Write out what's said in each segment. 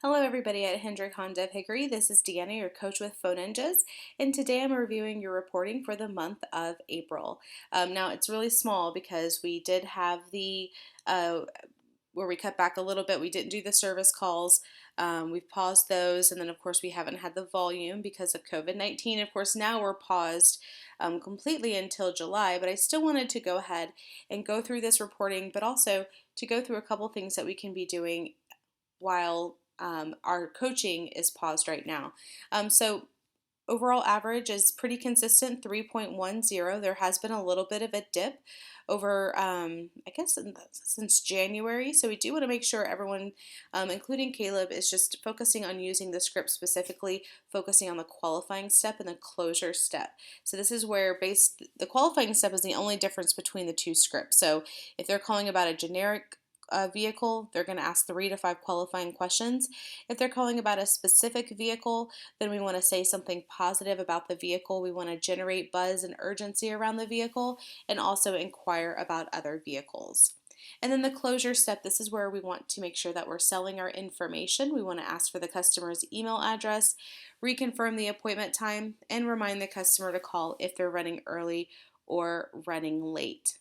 Hello everybody at Hendrick Honda of Hickory. This is Deanna, your coach with Phone Ninjas, and today I'm reviewing your reporting for the month of April. Now it's really small because we did have the where we cut back a little bit. We didn't do the service calls. We've paused those, and then of course we haven't had the volume because of COVID-19. Of course, now we're paused completely until July, but I still wanted to go ahead and go through this reporting, but also to go through a couple things that we can be doing while our coaching is paused right now. So overall average is pretty consistent, 3.10. There has been a little bit of a dip over, I guess, since January. So we do want to make sure everyone, including Caleb, is just focusing on using the script specifically, focusing on the qualifying step and the closure step. So this is where the qualifying step is the only difference between the two scripts. So if they're calling about a generic vehicle, they're going to ask 3 to 5 qualifying questions. If they're calling about a specific vehicle, then we want to say something positive about the vehicle. We want to generate buzz and urgency around the vehicle and also inquire about other vehicles. And then the closure step, this is where we want to make sure that we're selling our information. We want to ask for the customer's email address, reconfirm the appointment time, and remind the customer to call if they're running early or running late.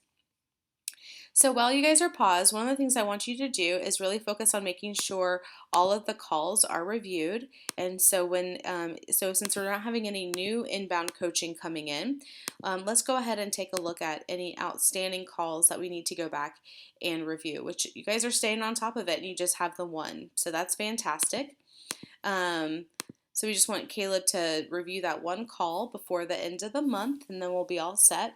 So while you guys are paused, one of the things I want you to do is really focus on making sure all of the calls are reviewed. And so since we're not having any new inbound coaching coming in, let's go ahead and take a look at any outstanding calls that we need to go back and review, which you guys are staying on top of it and you just have the one. So that's fantastic. So we just want Caleb to review that one call before the end of the month, and then we'll be all set.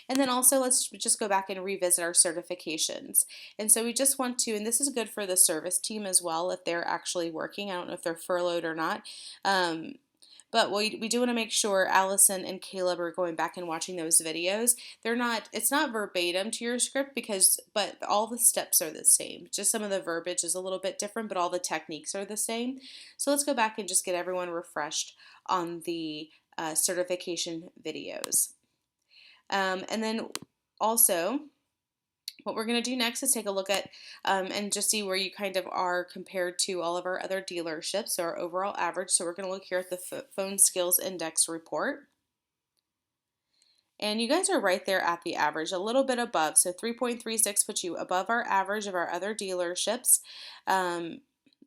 And then also let's just go back and revisit our certifications. And so we just want to, and this is good for the service team as well if they're actually working. I don't know if they're furloughed or not. But we do want to make sure Allison and Caleb are going back and watching those videos. It's not verbatim to your script but all the steps are the same. Just some of the verbiage is a little bit different, but all the techniques are the same. So let's go back and just get everyone refreshed on the certification videos. And then also, what we're going to do next is take a look at and just see where you kind of are compared to all of our other dealerships, so our overall average. So we're going to look here at the Phone Skills Index report. And you guys are right there at the average, a little bit above. So 3.36 puts you above our average of our other dealerships. And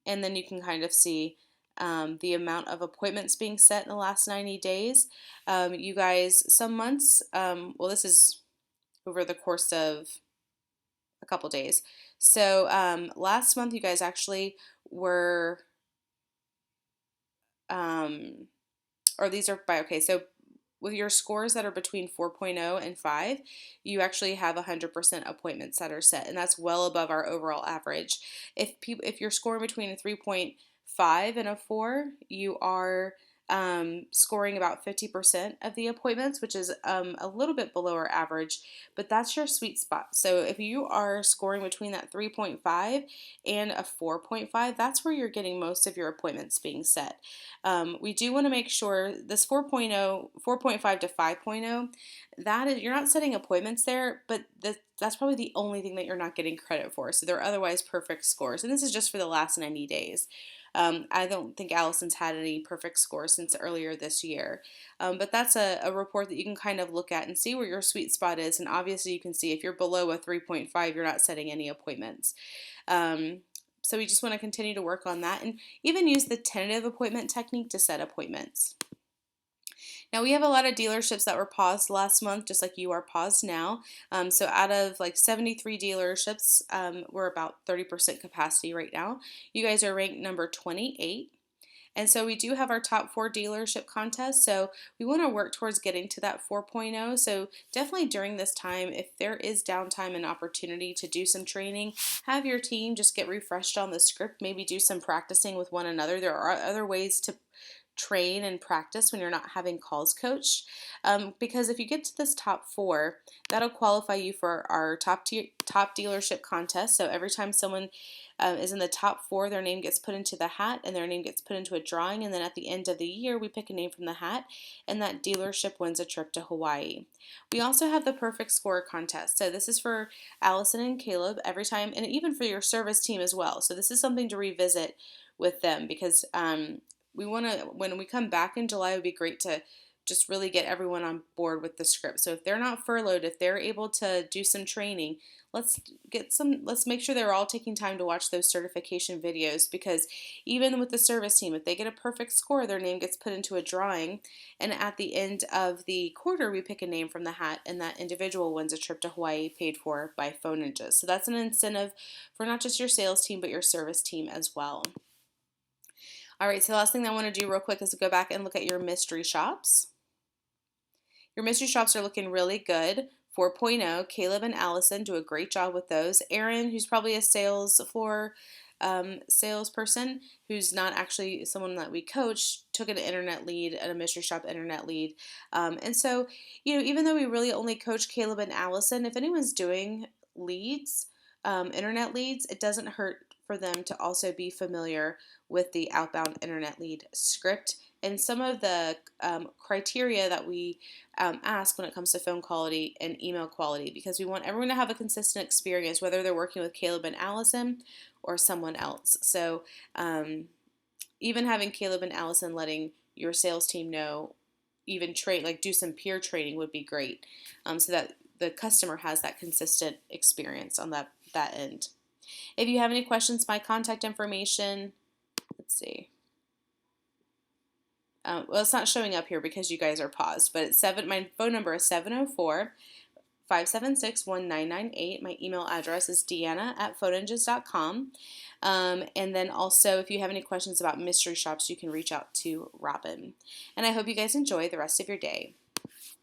then you can kind of see the amount of appointments being set in the last 90 days. You guys, some months, well, this is over the course of a couple days. So last month, you guys actually were, or these are by, okay, so with your scores that are between 4.0 and 5, you actually have 100% appointments that are set, and that's well above our overall average. If you're scoring between a 3.5 and a 4, you are scoring about 50% of the appointments, which is a little bit below our average, but that's your sweet spot. So if you are scoring between that 3.5 and a 4.5, that's where you're getting most of your appointments being set. We do want to make sure this 4.5 to 5.0, you're not setting appointments there, but that's probably the only thing that you're not getting credit for. So they're otherwise perfect scores, and this is just for the last 90 days. I don't think Allison's had any perfect scores since earlier this year. But that's a report that you can kind of look at and see where your sweet spot is. And obviously you can see if you're below a 3.5, you're not setting any appointments. So we just want to continue to work on that and even use the tentative appointment technique to set appointments. Now we have a lot of dealerships that were paused last month, just like you are paused now. So out of like 73 dealerships, we're about 30% capacity right now. You guys are ranked number 28. And so we do have our top 4 dealership contests, so we want to work towards getting to that 4.0. So definitely during this time, if there is downtime and opportunity to do some training, have your team just get refreshed on the script, maybe do some practicing with one another. There are other ways train and practice when you're not having calls coached, because if you get to this top 4, that'll qualify you for our top dealership contest. So every time someone is in the top 4, their name gets put into the hat and their name gets put into a drawing, and then at the end of the year we pick a name from the hat and that dealership wins a trip to Hawaii. We also have the perfect score contest. So this is for Allison and Caleb every time, and even for your service team as well. So this is something to revisit with them, because we want to, when we come back in July, it would be great to just really get everyone on board with the script. So if they're not furloughed, if they're able to do some training, let's make sure they're all taking time to watch those certification videos, because even with the service team, if they get a perfect score, their name gets put into a drawing, and at the end of the quarter we pick a name from the hat and that individual wins a trip to Hawaii paid for by Phone Ninjas. So that's an incentive for not just your sales team but your service team as well. All right, so the last thing I want to do real quick is to go back and look at your mystery shops. Your mystery shops are looking really good. 4.0, Caleb and Allison do a great job with those. Aaron, who's probably a sales floor salesperson, who's not actually someone that we coach, took an internet lead and a mystery shop internet lead. And so, even though we really only coach Caleb and Allison, if anyone's doing leads, internet leads, it doesn't hurt for them to also be familiar with the outbound internet lead script and some of the criteria that we ask when it comes to phone quality and email quality, because we want everyone to have a consistent experience, whether they're working with Caleb and Allison or someone else. So even having Caleb and Allison letting your sales team know, even do some peer training would be great, so that the customer has that consistent experience on that end. If you have any questions, my contact information, let's see. Well, it's not showing up here because you guys are paused, but my phone number is 704-576-1998. My email address is deanna@photoninjas.com. And then also, if you have any questions about mystery shops, you can reach out to Robin. And I hope you guys enjoy the rest of your day.